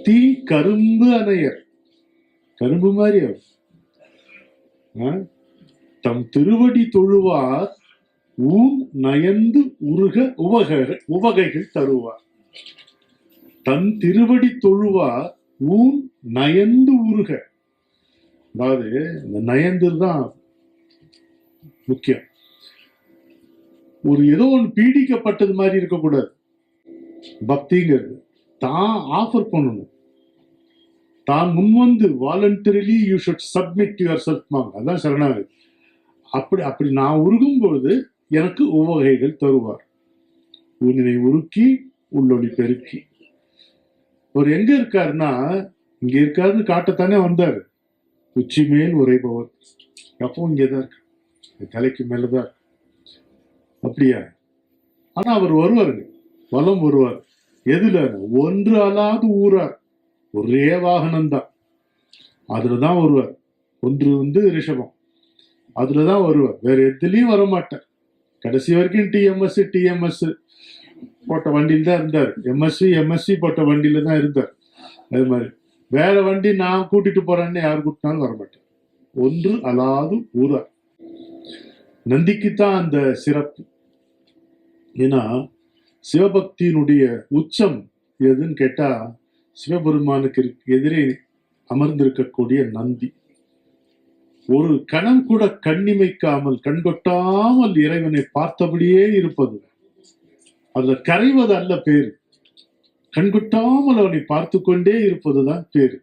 தீ கரும்பு அணையர், கரும்பு மாதிரி அவர். தம் திருவடி தொழுவார் ஊன் நயந்து உருக உவகைகள் தருவார். தன் திருவடி தொழுவார் ஊன் நயந்து உருக. அதாவது இந்த நயந்து தான் முக்கியம். ஒரு ஏதோ ஒன்று பீடிக்கப்பட்டது மாதிரி இருக்கக்கூடாது. பக்திங்கிறது தான் ஆஃபர் பண்ணணும், தான் முன்வந்து voluntarily you should submit your self மாங்க. அதான் சரணாகதி. அப்படி நான் உருகும் பொழுது எனக்கு உவகைகள் தருவார். உன்னை உருக்கி உள்ளொளி பெருக்கி. அவர் எங்க இருக்காருன்னா, இங்க இருக்காருன்னு காட்டத்தானே வந்தாரு. உச்சி மேல் உரைபவர் அப்போ இங்கதான் இருக்கு, தலைக்கு மேலதான் இருக்கு. அப்படியா? ஆனா அவர் வருவாருங்க, வலம் வருவார். எதுல? ஒன்று அல்லாது ஊரார், ஒரே வாகனம் தான், அதுலதான் வருவார். ஒன்று ரிஷபம், அதுலதான் வருவார், வேற எதுலயும் வரமாட்டார். கடைசி வரைக்கும் டிஎம்எஸ் போட்ட வண்டியில தான் இருந்தார். எம்எஸ்சி போட்ட வண்டியில தான் இருந்தார். அது மாதிரி வேற வண்டி நான் கூட்டிட்டு போறேன்னு யார் கூட்டினாலும் வரமாட்டேன். ஒன்று அல்லாது ஊரார். நந்திக்குத்தான் அந்த சிறப்பு. ஏன்னா சிவபக்தியினுடைய உச்சம் எதுன்னு கேட்டா, சிவபெருமானுக்கு எதிரே அமர்ந்திருக்கக்கூடிய நந்தி. ஒரு கணம் கூட கண்ணிமைக்காமல் கண்கொட்டாமல் இறைவனை பார்த்தபடியே இருப்பது, அதுல கரைவது அல்ல பேரு. கண்கொட்டாமல் அவனை பார்த்து கொண்டே இருப்பதுதான் பேரு.